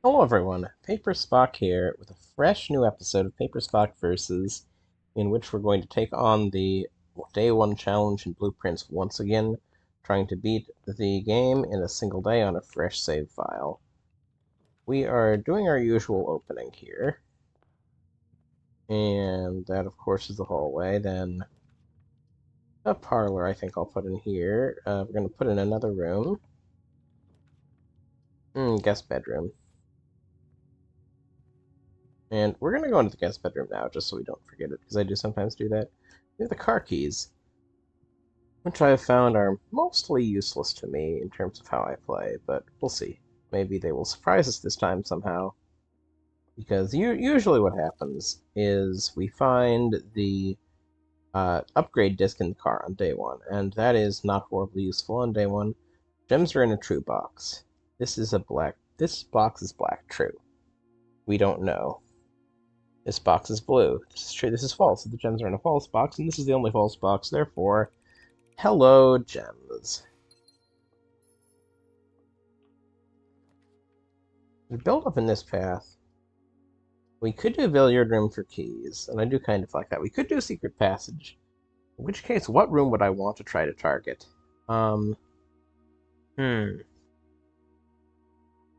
Hello everyone, PaperSpock here with a fresh new episode of PaperSpock Versus, in which we're going to take on the Day 1 challenge in Blueprints once again, trying to beat the game in a single day on a fresh save file. We are doing our usual opening here, and that of course is the hallway, then a parlor I think I'll put in here. We're going to put in another room, guest bedroom. And we're going to go into the guest bedroom now, just so we don't forget it, because I do sometimes do that. We have the car keys, which I have found are mostly useless to me in terms of how I play, but we'll see. Maybe they will surprise us this time somehow, because usually what happens is we find the upgrade disc in the car on day one, and that is not horribly useful on day one. Gems are in a true box. This box is black, true. We don't know. This box is blue. This is true. This is false. The gems are in a false box, and this is the only false box. Therefore, hello, gems. We build up in this path. We could do billiard room for keys, and I do kind of like that. We could do secret passage. In which case, what room would I want to try to target? Um, I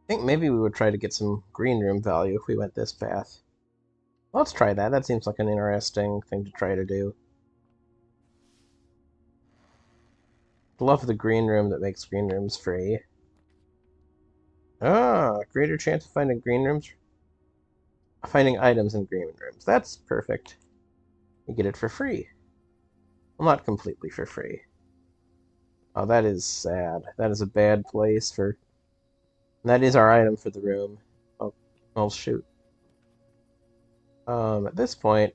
think maybe we would try to get some green room value if we went this path. Let's try that. That seems like an interesting thing to try to do. Love the green room that makes green rooms free. Greater chance of finding items in green rooms. That's perfect. You get it for free. Well, not completely for free. Oh, that is sad. That is a bad place for... That is our item for the room. Oh, shoot. At this point...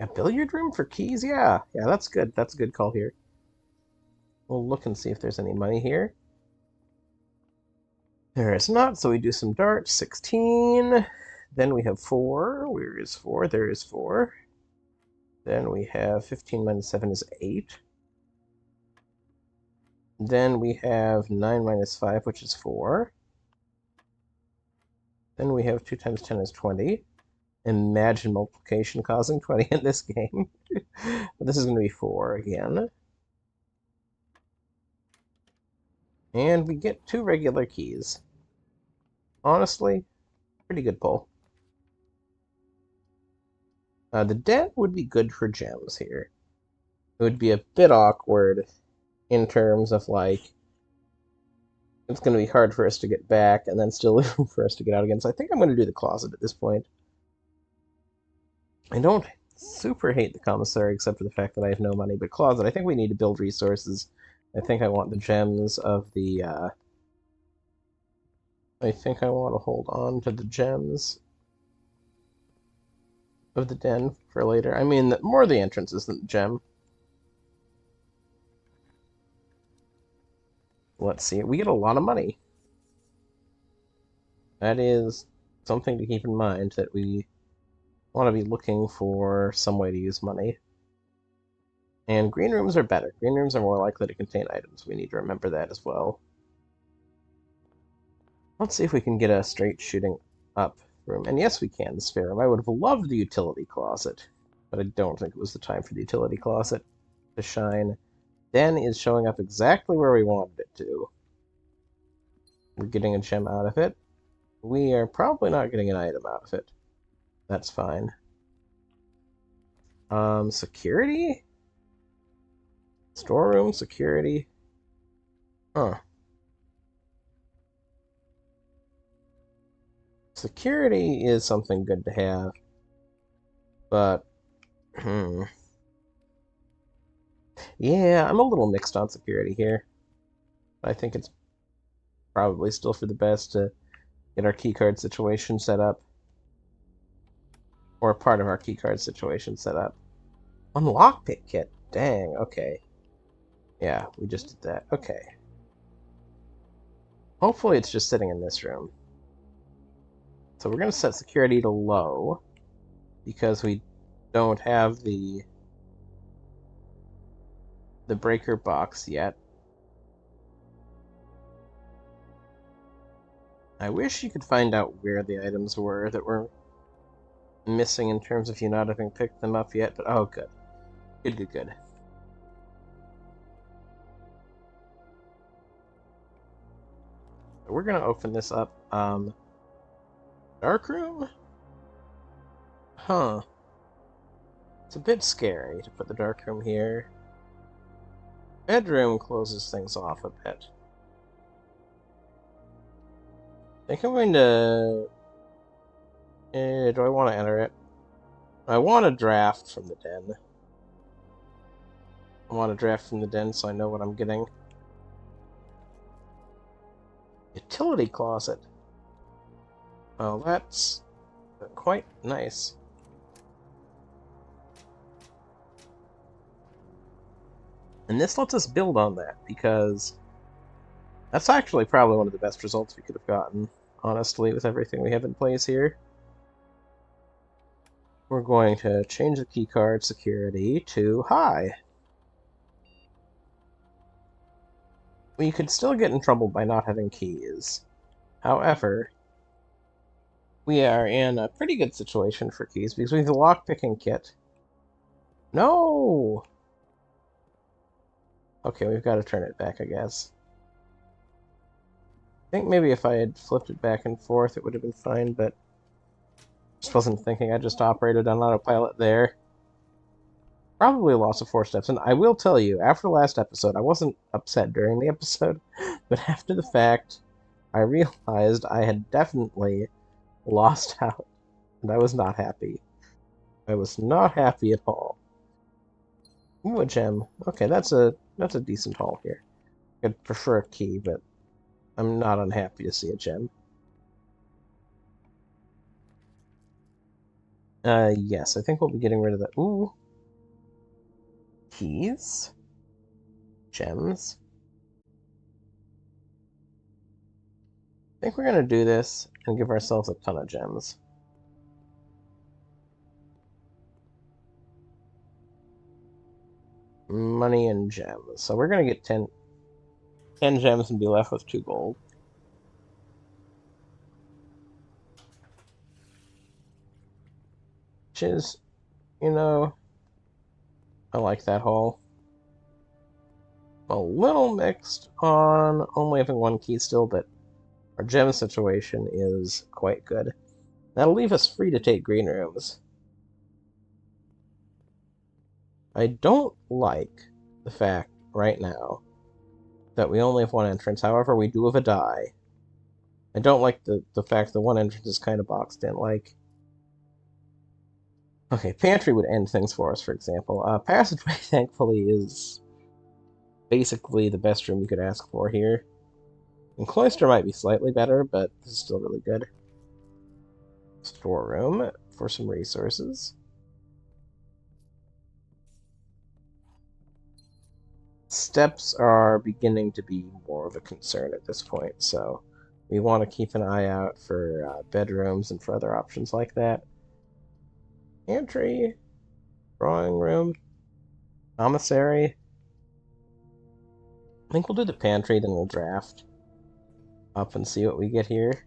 A billiard room for keys? Yeah, that's good. That's a good call here. We'll look and see if there's any money here. There is not, so we do some darts. 16. Then we have 4. Where is 4? There is 4. Then we have 15 minus 7 is 8. Then we have 9 minus 5, which is 4. Then we have 2 times 10 is 20. Imagine multiplication causing 20 in this game. But this is going to be 4 again. And we get 2 regular keys. Honestly, pretty good pull. The dent would be good for gems here. It would be a bit awkward in terms of, like, it's going to be hard for us to get back and then still room for us to get out again. So I think I'm going to do the closet at this point. I don't super hate the commissary except for the fact that I have no money, but closet, I think we need to build resources. I think I want the gems of the, I think I want to hold on to the gems of the den for later. I mean, more the entrances than the gem. Let's see. We get a lot of money. That is something to keep in mind, that we want to be looking for some way to use money. And green rooms are better. Green rooms are more likely to contain items. We need to remember that as well. Let's see if we can get a straight shooting up room. And yes, we can, the spare room. I would have loved the utility closet, but I don't think it was the time for the utility closet to shine. Den is showing up exactly where we wanted it to. We're getting a gem out of it. We are probably not getting an item out of it. That's fine. Security? Storeroom security? Huh. Security is something good to have, but yeah, I'm a little mixed on security here. I think it's probably still for the best to get our keycard situation set up, or part of our keycard situation set up. Unlockpick kit. Dang. Okay. Yeah, we just did that. Okay. Hopefully it's just sitting in this room. So we're going to set security to low, because we don't have the breaker box yet. I wish you could find out where the items were that were missing in terms of you not having picked them up yet, but oh, good. Good. We're gonna open this up. Dark room? Huh. It's a bit scary to put the dark room here. Bedroom closes things off a bit. I think I'm going to... do I want to enter it? I want a draft from the den. I want a draft from the den so I know what I'm getting. Utility closet. Well, that's quite nice. And this lets us build on that, because that's actually probably one of the best results we could have gotten, honestly, with everything we have in place here. We're going to change the keycard security to high. We could still get in trouble by not having keys. However, we are in a pretty good situation for keys, because we have the lockpicking kit. No! Okay, we've got to turn it back, I guess. I think maybe if I had flipped it back and forth, it would have been fine, but just wasn't thinking. I just operated on autopilot there. Probably a loss of 4 steps, and I will tell you, after the last episode, I wasn't upset during the episode, but after the fact, I realized I had definitely lost out, and I was not happy. I was not happy at all. Ooh, a gem. Okay, that's a decent haul here. I'd prefer a key, but I'm not unhappy to see a gem. Yes, I think we'll be getting rid of that. Ooh. Keys. Gems. I think we're going to do this and give ourselves a ton of gems. Money and gems. So we're going to get 10 gems and be left with 2 gold. Which is, you know, I like that haul. A little mixed on only having 1 key still, but our gem situation is quite good. That'll leave us free to take green rooms. I don't like the fact right now that we only have 1 entrance. However, we do have a die. I don't like the fact that 1 entrance is kind of boxed in. Like, okay, pantry would end things for us, for example. Passageway, thankfully, is basically the best room you could ask for here. And cloister might be slightly better, but this is still really good. Storeroom for some resources. Steps are beginning to be more of a concern at this point, so we want to keep an eye out for bedrooms and for other options like that. Pantry, drawing room, commissary. I think we'll do the pantry, then we'll draft up and see what we get here.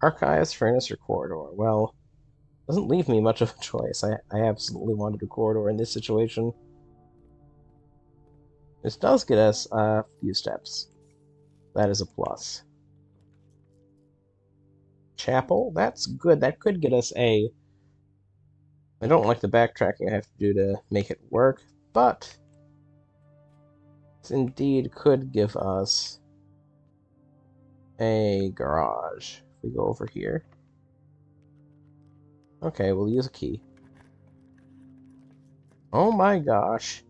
Archives, furnace, or corridor. Well, doesn't leave me much of a choice. I absolutely want to do corridor in this situation. This does get us a few steps. That is a plus. Chapel, that's good. That could get us a... I don't like the backtracking I have to do to make it work, but this indeed could give us a garage. If we go over here. Okay, we'll use a key. Oh my gosh.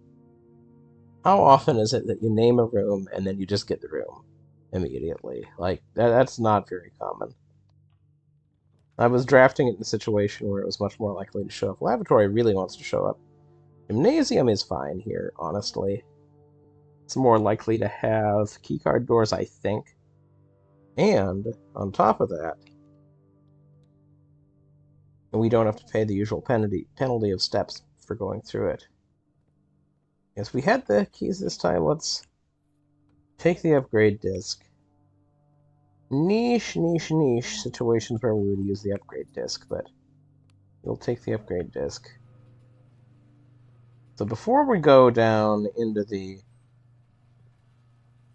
How often is it that you name a room and then you just get the room immediately? Like, that's not very common. I was drafting it in a situation where it was much more likely to show up. Lavatory really wants to show up. Gymnasium is fine here, honestly. It's more likely to have keycard doors, I think. And, on top of that, we don't have to pay the usual penalty of steps for going through it. Yes, we had the keys this time. Let's take the upgrade disc. niche situations where we would use the upgrade disc, but we'll take the upgrade disc. So before we go down into the...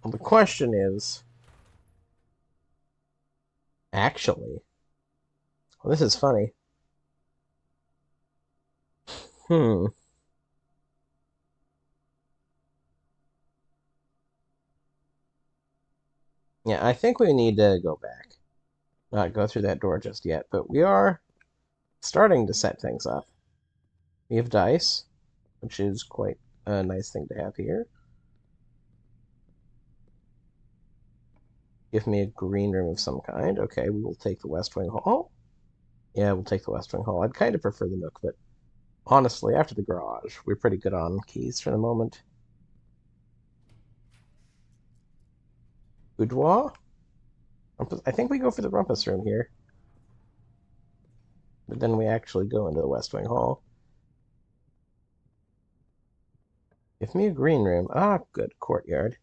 Well, the question is... Actually... Well, this is funny. Hmm. Yeah, I think we need to go back. Not go through that door just yet, but we are starting to set things up. We have dice, which is quite a nice thing to have here. Give me a green room of some kind. Okay, we will take the West Wing Hall. Yeah, we'll take the West Wing Hall. I'd kind of prefer the Nook, but honestly, after the garage, we're pretty good on keys for the moment. Boudoir? I think we go for the Rumpus room here. But then we actually go into the West Wing Hall. Give me a green room. Ah, good. Courtyard.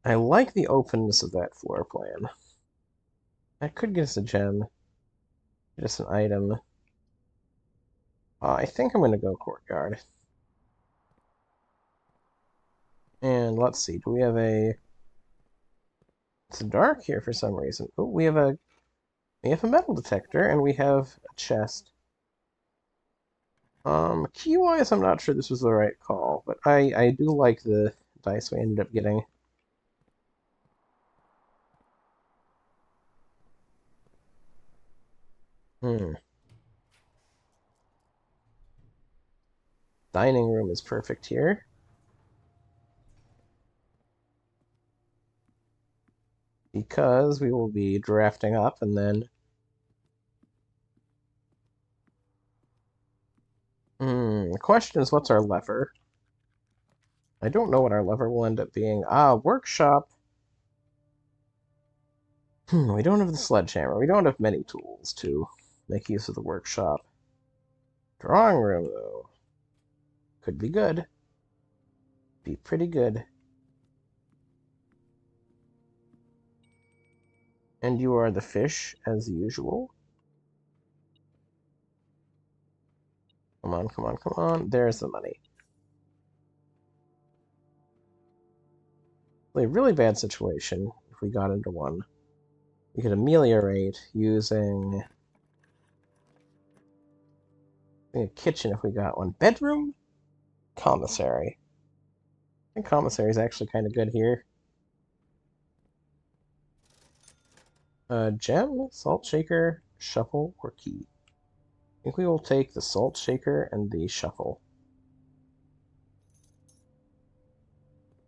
I like the openness of that floor plan. That could get us a gem. Get us an item. I think I'm going to go courtyard. And let's see. Do we have a... It's dark here for some reason. Oh, we have a metal detector, and we have a chest. Key-wise, I'm not sure this was the right call, but I do like the dice we ended up getting. Dining room is perfect here. Because we will be drafting up, and then... The question is, what's our lever? I don't know what our lever will end up being. Workshop. We don't have the sledgehammer. We don't have many tools to make use of the workshop. Drawing room, though. Could be good. Be pretty good. And you are the fish, as usual. Come on, come on, come on. There's the money. A really bad situation if we got into one. We could ameliorate using a kitchen if we got one. Bedroom? Commissary. I think commissary is actually kind of good here. Gem, salt shaker, shuffle, or key. I think we will take the salt shaker and the shuffle.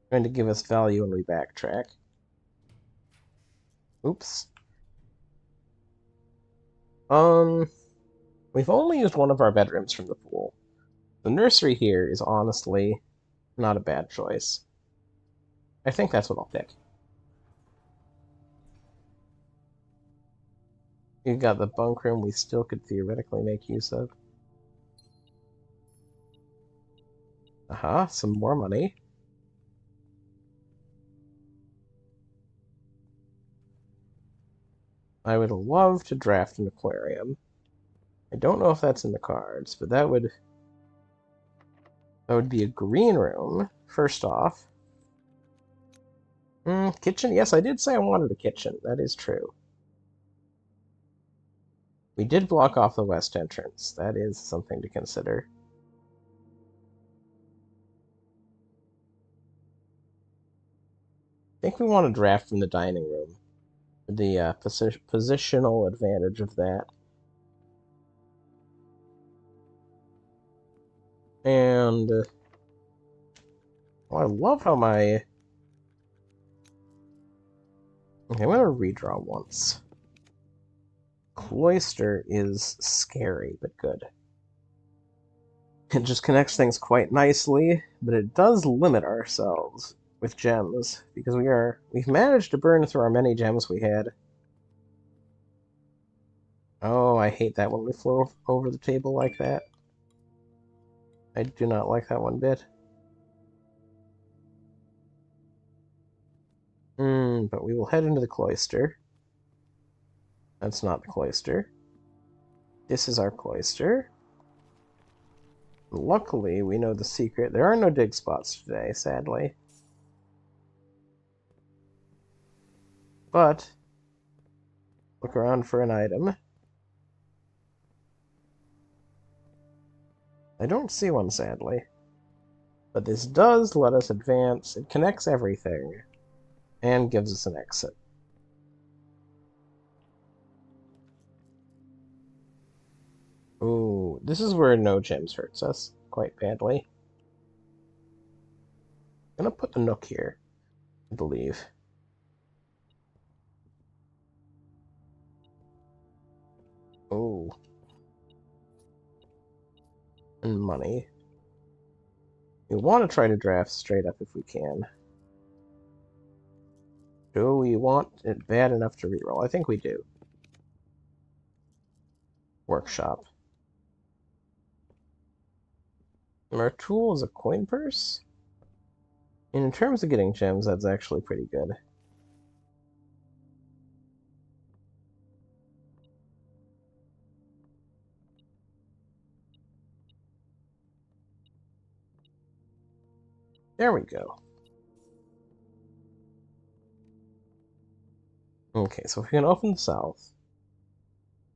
Going to give us value when we backtrack. Oops. We've only used one of our bedrooms from the pool. The nursery here is honestly not a bad choice. I think that's what I'll pick. You got the bunk room we still could theoretically make use of. Aha, some more money. I would love to draft an aquarium. I don't know if that's in the cards, but that would be a green room, first off. Kitchen? Yes, I did say I wanted a kitchen. That is true. We did block off the west entrance. That is something to consider. I think we want to draft from the dining room. The positional advantage of that. And... well, I love how my... Okay, I'm going to redraw once. Cloister is scary, but good. It just connects things quite nicely, but it does limit ourselves with gems, because we've managed to burn through our many gems we had. Oh, I hate that when we flow over the table like that. I do not like that one bit. But we will head into the cloister. That's not the cloister. This is our cloister. Luckily, we know the secret. There are no dig spots today, sadly. But, look around for an item. I don't see one, sadly. But this does let us advance. It connects everything. And gives us an exit. Ooh, this is where no gems hurts us quite badly. I'm gonna put the nook here, I believe. Ooh. And money. We want to try to draft straight up if we can. Do we want it bad enough to reroll? I think we do. Workshop. And our tool is a coin purse? And in terms of getting gems, that's actually pretty good. There we go. Okay, so if we can open the south,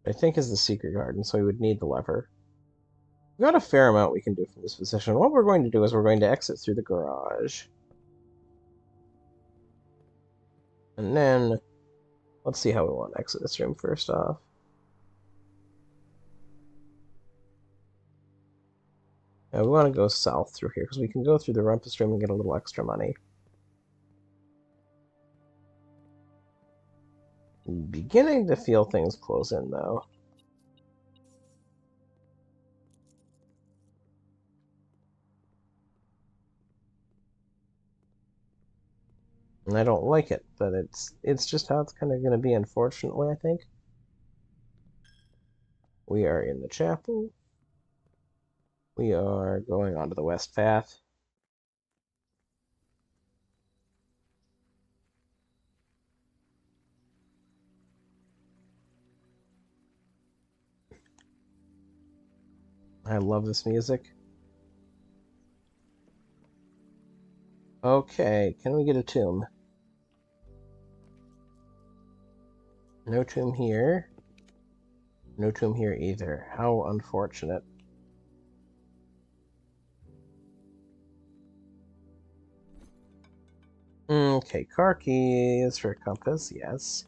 I think is the secret garden, so we would need the lever. We've got a fair amount we can do from this position. What we're going to do is we're going to exit through the garage. And then, let's see how we want to exit this room first off. We want to go south through here, because we can go through the rumpus room and get a little extra money. Beginning to feel things close in, though. And I don't like it, but it's just how it's kind of going to be, unfortunately, I think. We are in the chapel. We are going onto the west path. I love this music. Okay, can we get a tomb? No tomb here. No tomb here either. How unfortunate. Okay, car keys for a compass, yes.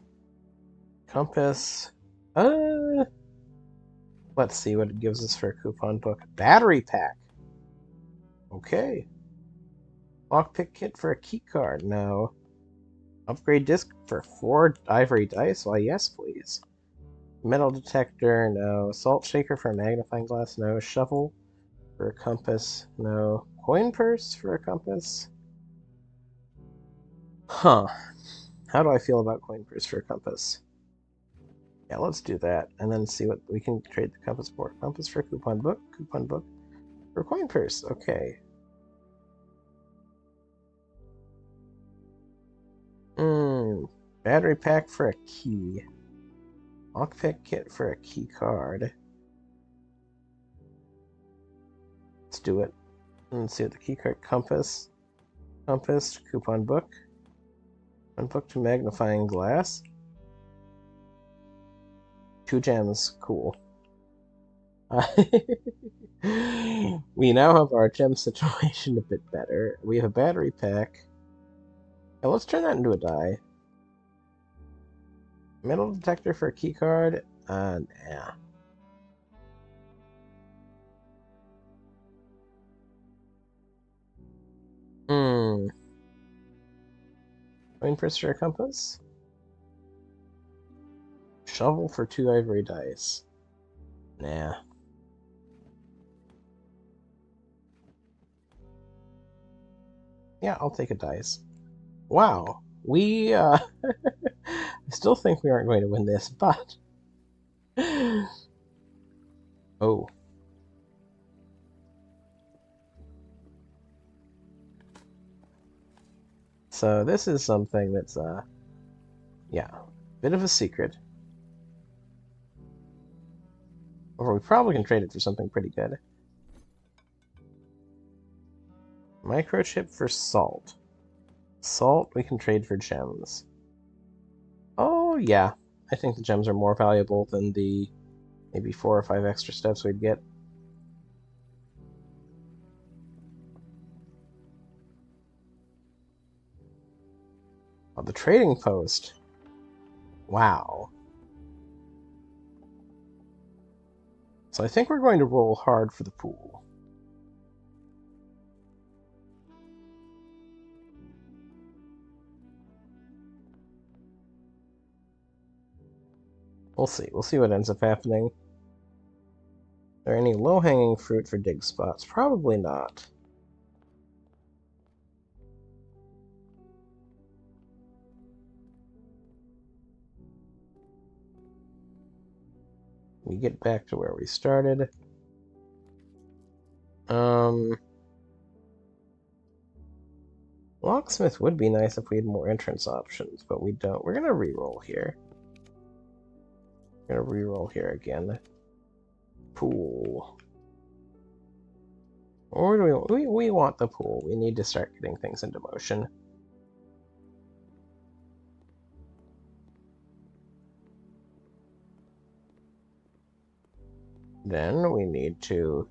Compass. Let's see what it gives us for a coupon book. Battery pack. Okay. Lockpick kit for a key card. No. Upgrade disc for 4 ivory dice? Why, yes, please. Metal detector? No. Salt shaker for a magnifying glass? No. Shovel for a compass? No. Coin purse for a compass? Huh. How do I feel about coin purse for a compass? Yeah, let's do that, and then see what we can trade the compass for. Compass for coupon book for coin purse. Okay. Battery pack for a key. Lockpick kit for a key card. Let's do it. Let's see what the key card. Compass, coupon book to magnifying glass. 2 gems. Cool. We now have our gem situation a bit better. We have a battery pack. Now let's turn that into a die. Metal detector for a key card. Yeah. Coin purse for a compass. Shovel for 2 ivory dice. Nah. Yeah, I'll take a dice. Wow. I still think we aren't going to win this, but... Oh. So this is something that's, yeah, bit of a secret. Or we probably can trade it for something pretty good. Microchip for salt. Salt we can trade for gems. Oh, yeah. I think the gems are more valuable than the maybe 4 or 5 extra steps we'd get. Oh, the trading post. Wow. So I think we're going to roll hard for the pool. We'll see. We'll see what ends up happening. Are there any low-hanging fruit for dig spots? Probably not. We get back to where we started. Locksmith would be nice if we had more entrance options, but we don't. We're gonna re-roll here. We're gonna re-roll here again. Pool. Or do we want the pool. We need to start getting things into motion. Then we need to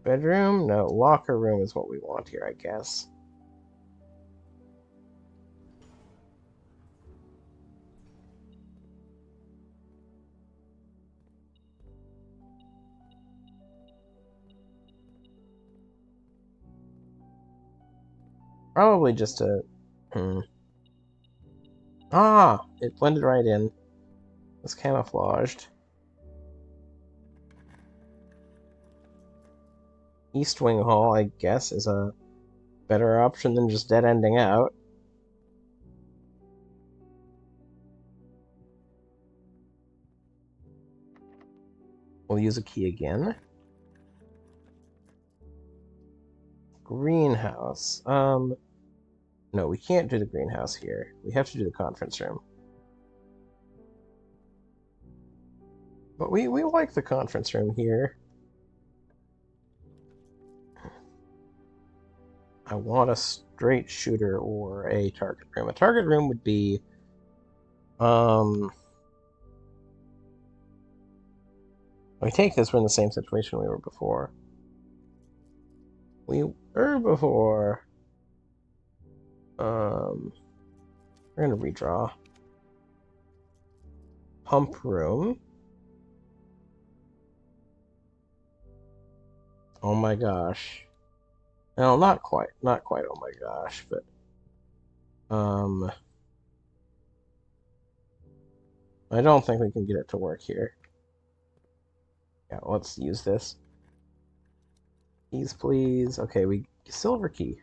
bedroom? No, locker room is what we want here, I guess. Probably just a... Ah! It blended right in. It's camouflaged. East Wing Hall, I guess, is a better option than just dead-ending out. We'll use a key again. Greenhouse. No, we can't do the greenhouse here. We have to do the conference room. But we like the conference room here. I want a straight shooter or a target room. A target room would be... we take this, we're in the same situation we were before. We were before. We're gonna redraw. Pump room. Oh my gosh. No, not quite. Not quite, oh my gosh, but... I don't think we can get it to work here. Yeah, let's use this. Keys, please. Okay, we... Silver key.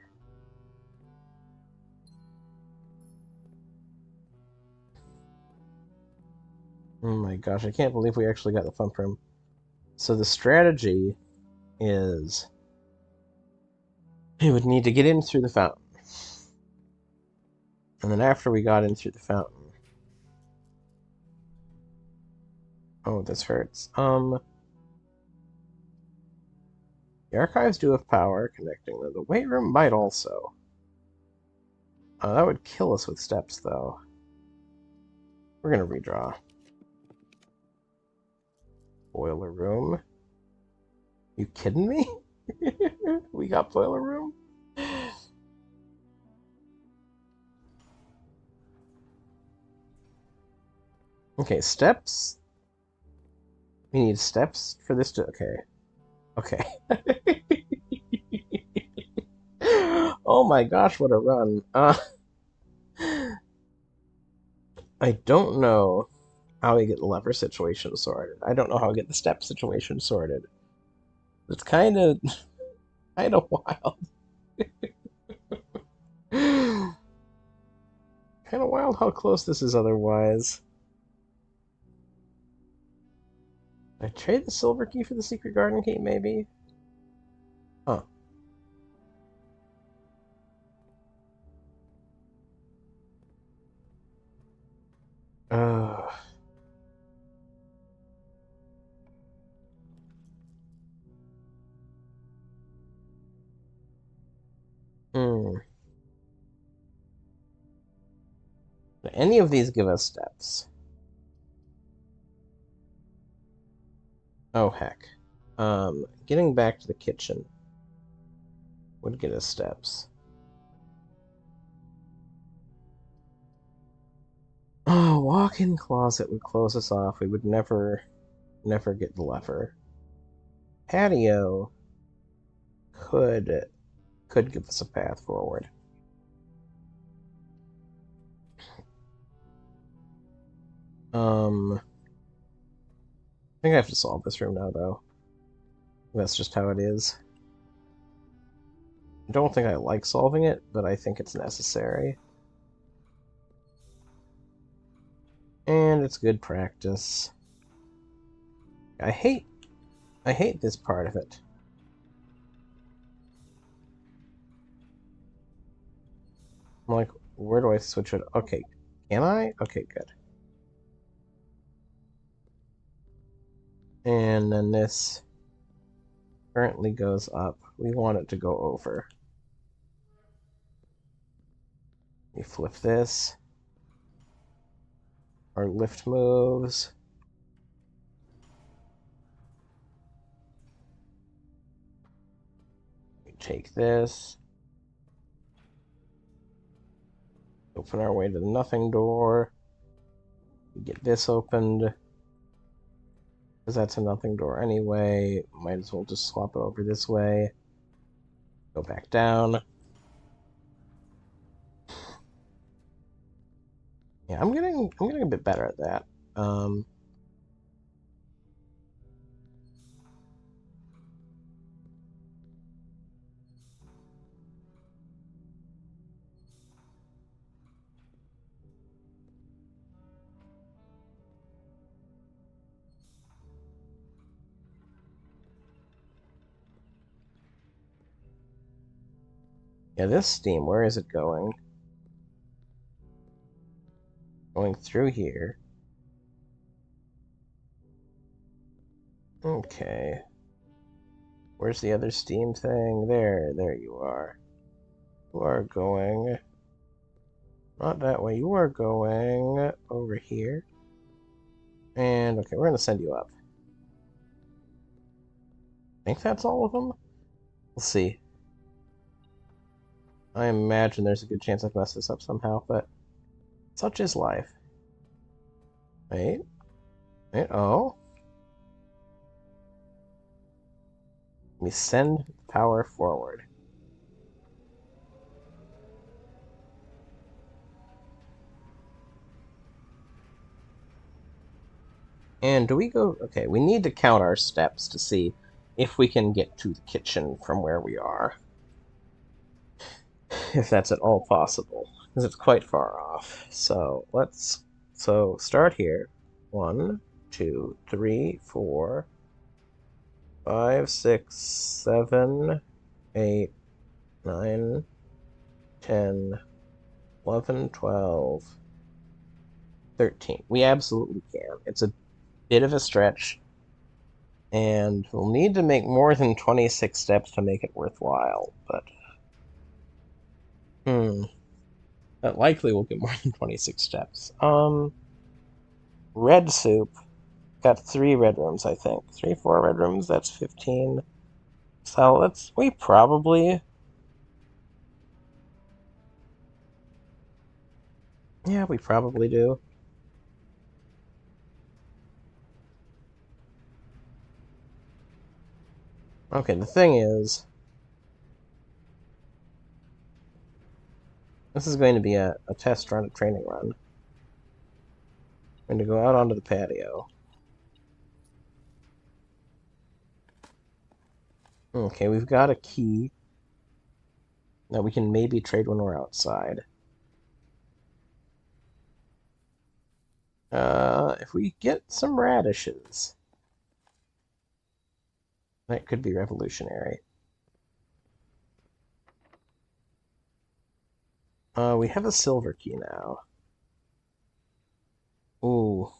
Oh my gosh, I can't believe we actually got the pump room. So the strategy is... we would need to get in through the fountain. And then after we got in through the fountain... Oh, this hurts. The archives do have power connecting them. The weight room might also. That would kill us with steps, though. We're gonna redraw. Boiler room. You kidding me? We got boiler room? Okay, steps. We need steps for this to... Okay. Okay. Oh my gosh, what a run. I don't know how we get the lever situation sorted. I don't know how we get the step situation sorted. It's kind of wild. Kind of wild how close this is otherwise. I trade the silver key for the secret garden key, maybe? Huh. Uh, hmm. Do any of these give us steps? Oh, heck. Getting back to the kitchen would get us steps. Oh, walk-in closet would close us off. We would never get the lever. Patio could give us a path forward. I think I have to solve this room now, though. That's just how it is. I don't think I like solving it, but I think it's necessary. And it's good practice. I hate this part of it. I'm like, where do I switch it? Okay, can I? Okay, good. And then this currently goes up. We want it to go over. We flip this. Our lift moves. We take this. Open our way to the nothing door. We get this opened. Because that's a nothing door anyway. Might as well just swap it over this way. Go back down. Yeah, I'm getting a bit better at that. Yeah, this steam, where is it going? Going through here. Okay. Where's the other steam thing? There you are. You are going... Not that way. You are going over here. And, okay, we're going to send you up. I think that's all of them? We'll see. I imagine there's a good chance I've messed this up somehow, but such is life. Wait. Wait, oh. We send power forward. And do we go... Okay, we need to count our steps to see if we can get to the kitchen from where we are. If that's at all possible, because it's quite far off. So let's... So start here. 1, 2, 3, 4, 5, 6, 7, 8, 9, 10, 11, 12, 13. We absolutely can. It's a bit of a stretch, and we'll need to make more than 26 steps to make it worthwhile, but... That likely will get more than 26 steps. Red soup. Got 3 red rooms, I think. 3, 4 red rooms, that's 15. So we probably... Yeah, we probably do. Okay, the thing is... This is going to be a test run, a training run. I'm going to go out onto the patio. Okay, we've got a key that we can maybe trade when we're outside. If we get some radishes, that could be revolutionary. We have a silver key now. Ooh.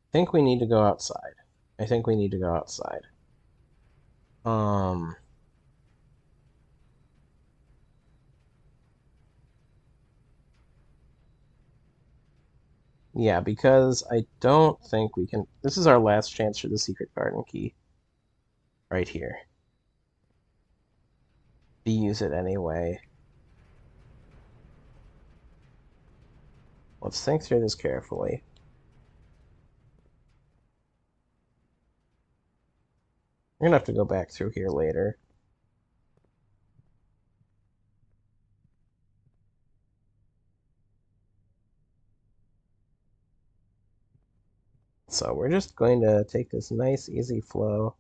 I think we need to go outside. I think we need to go outside. Um... Yeah, because I don't think we can... This is our last chance for the secret garden key. Right here. To use it anyway. Let's think through this carefully. We're gonna have to go back through here later. So we're just going to take this nice, easy flow.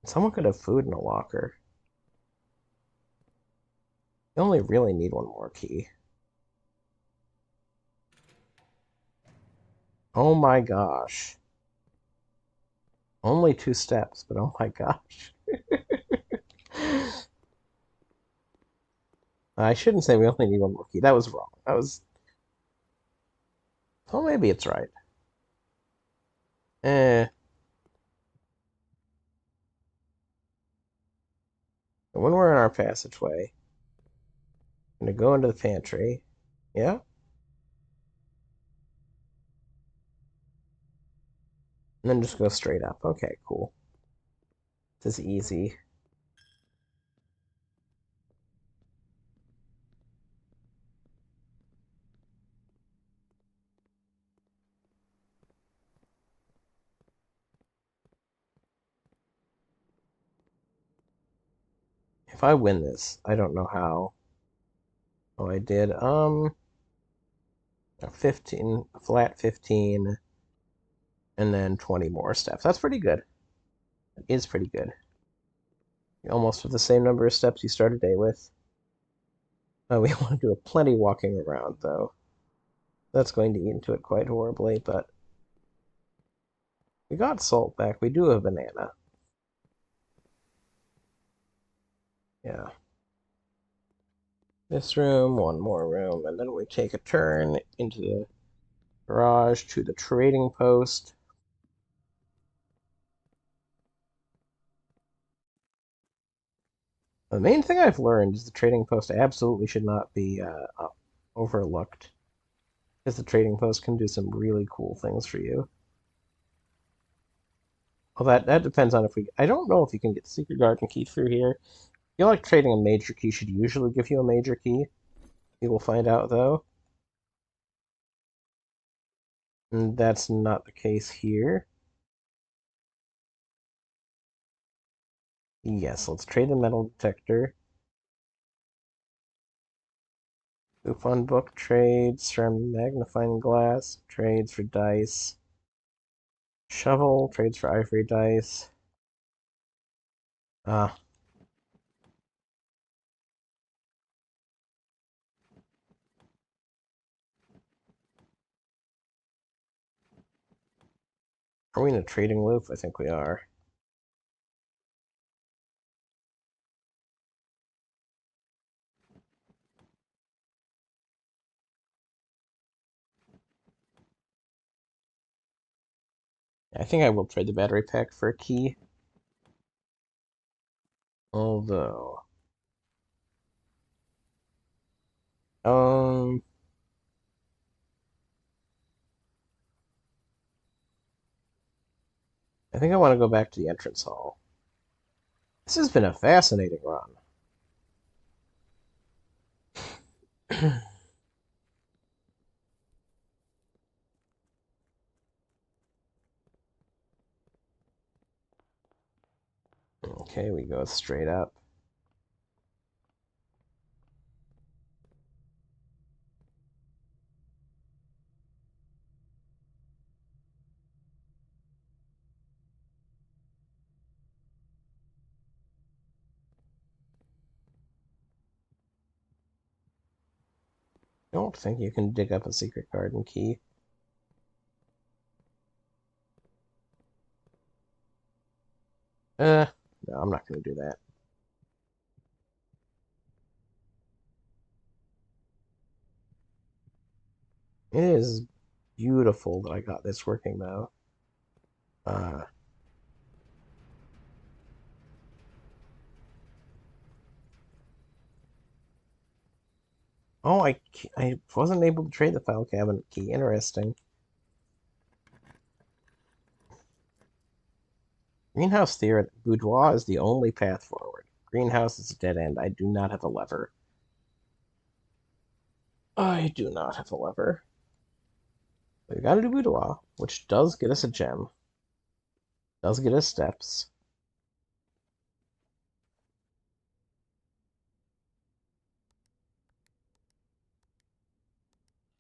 Someone could have food in a locker. You only really need one more key. Oh my gosh. Only 2 steps, but oh my gosh. I shouldn't say we only need one more key. That was wrong. That was... Well, maybe it's right. Eh. When we're in our passageway, I'm gonna go into the pantry. Yeah? And then just go straight up. Okay, cool. This is easy. If I win this, I don't know how. Oh, I did. A 15, a flat 15, and then 20 more steps. That's pretty good. It is pretty good. You almost have the same number of steps you start a day with. We want to do a plenty walking around, though. That's going to eat into it quite horribly, but we got salt back. We do have banana. Yeah. This room, one more room, and then we take a turn into the garage to the trading post. The main thing I've learned is the trading post absolutely should not be overlooked, because the trading post can do some really cool things for you. Well, that depends on if we... I don't know if you can get the secret garden key through here. I feel like trading a major key should usually give you a major key. You will find out, though. And that's not the case here. Yes, let's trade the metal detector. Coupon book trades from magnifying glass, trades for dice. Shovel trades for ivory dice. Ah. Are we in a trading loop? I think we are. I think I will trade the battery pack for a key. Although... Um... I think I want to go back to the entrance hall. This has been a fascinating run. Okay, we go straight up. I don't think you can dig up a secret garden key. No, I'm not going to do that. It is beautiful that I got this working, though. Uh, oh, I wasn't able to trade the file cabinet key. Interesting. Greenhouse theory. Boudoir is the only path forward. Greenhouse is a dead end. I do not have a lever. I do not have a lever. We gotta do boudoir, which does get us a gem. Does get us steps.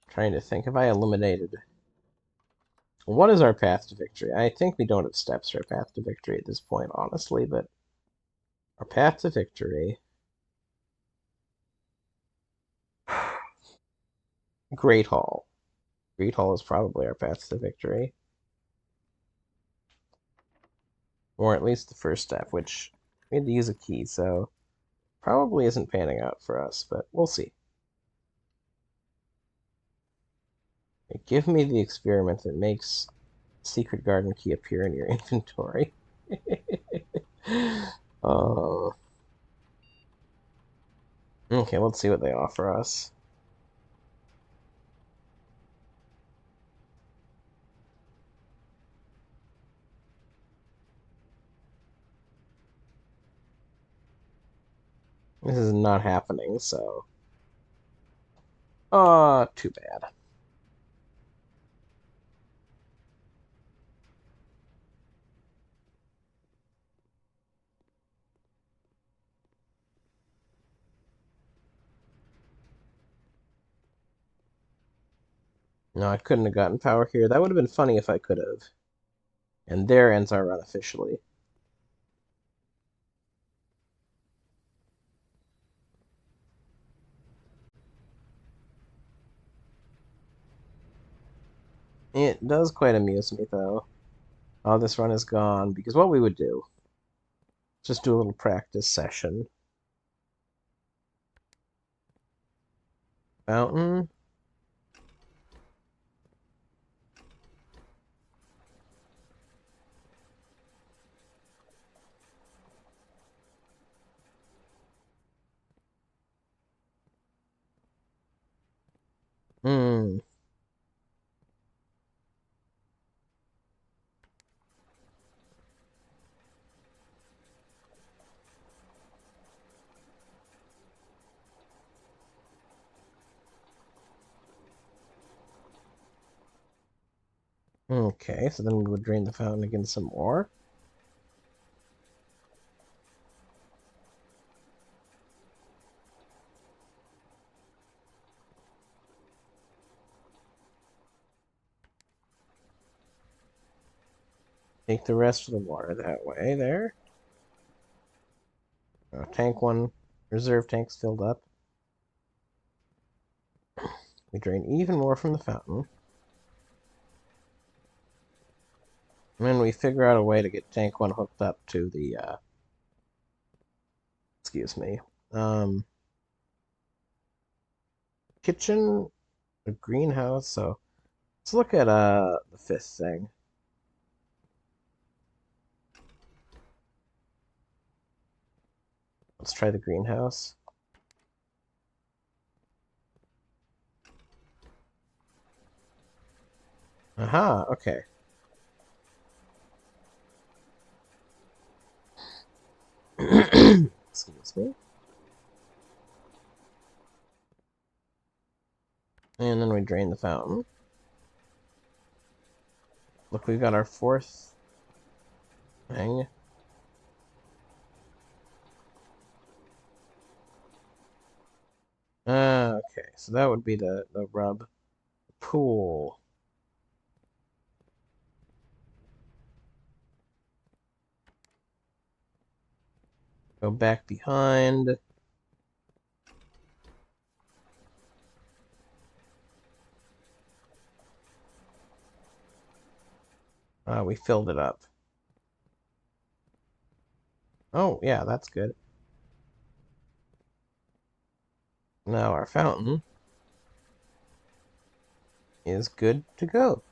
Trying to think. Have I eliminated... What is our path to victory? I think we don't have steps for our path to victory at this point, honestly, but our path to victory... Great Hall. Great Hall is probably our path to victory. Or at least the first step, which we had to use a key, so probably isn't panning out for us, but we'll see. Give me the experiment that makes Secret Garden Key appear in your inventory. uh, okay, let's see what they offer us. This is not happening, so... too bad. No, I couldn't have gotten power here. That would have been funny if I could have. And there ends our run officially. It does quite amuse me, though. Oh, this run is gone, because what we would do, just do a little practice session. Fountain. Hmm. Okay, so then we would drain the fountain again some more. Take the rest of the water that way, there. Tank 1, reserve tank's filled up. We drain even more from the fountain. And then we figure out a way to get tank 1 hooked up to the, excuse me, kitchen, a greenhouse, so let's look at, the fifth thing. Let's try the greenhouse. Aha, okay. Excuse me. And then we drain the fountain. Look, we've got our fourth thing. Okay, so that would be the rub. Pool. Go back behind. We filled it up. Oh, yeah, that's good. Now our fountain is good to go.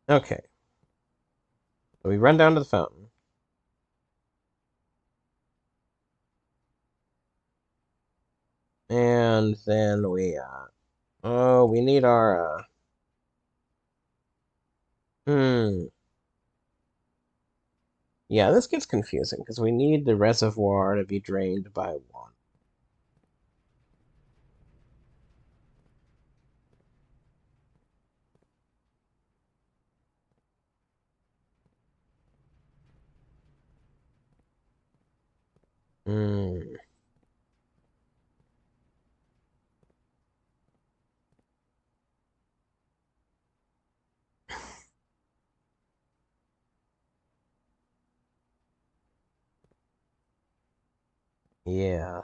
Okay. So we run down to the fountain. And then we need our, yeah, this gets confusing, because we need the reservoir to be drained by 1. Hmm. Yeah,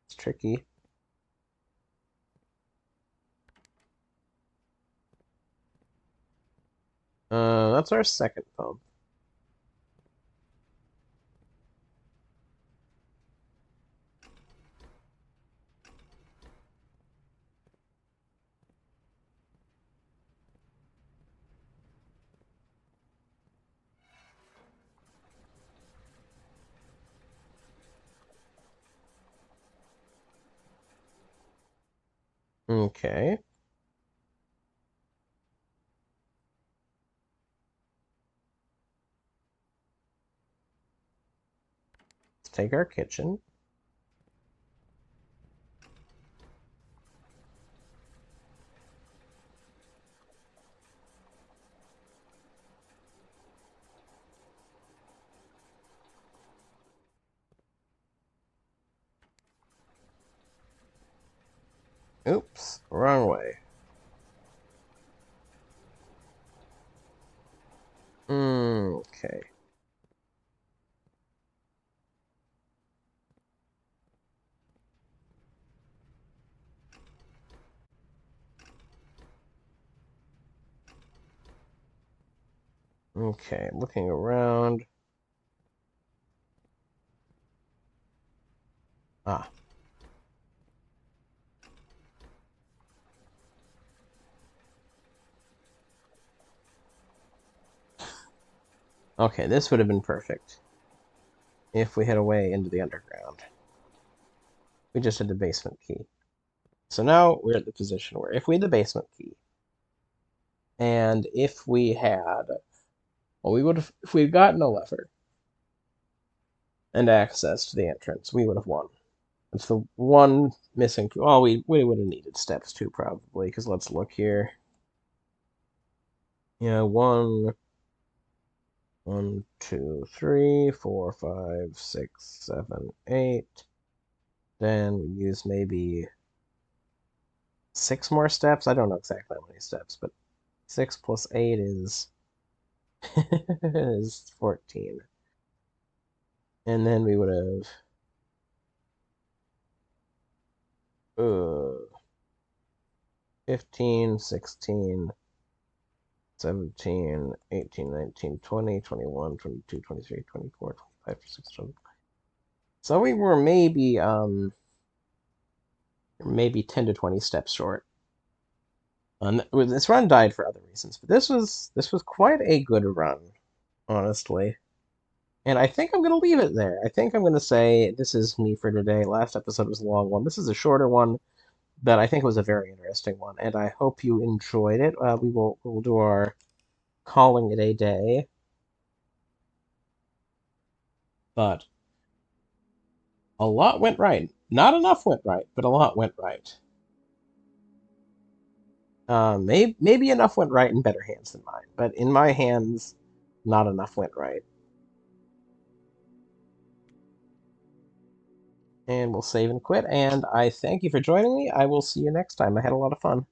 it's tricky. That's our second pump. Okay. Let's take our kitchen. Oops, wrong way. Okay. Okay, looking around. Ah. Okay, this would have been perfect if we had a way into the underground. We just had the basement key. So now we're at the position where if we had the basement key, and if we had, well, we would have, if we'd gotten a lever and access to the entrance, we would have won. It's the one missing. Well, we would have needed steps too, probably, because let's look here. Yeah, 2, 3, 4, 5, 6, 7, 8. Then we use maybe 6 more steps. I don't know exactly how many steps, but 6 plus 8 is is 14. And then we would have 15, 16, 17, 18, 19, 20, 21, 22, 23, 24, 25, 26, 27. So we were maybe 10 to 20 steps short. This run died for other reasons, but this was quite a good run, honestly. And I think I'm going to leave it there. I think I'm going to say this is me for today. Last episode was a long one. This is a shorter one, but I think it was a very interesting one, and I hope you enjoyed it. We'll do our calling it a day, but a lot went right. Not enough went right, but a lot went right. Maybe enough went right in better hands than mine, but in my hands, not enough went right. And we'll save and quit, and I thank you for joining me. I will see you next time. I had a lot of fun.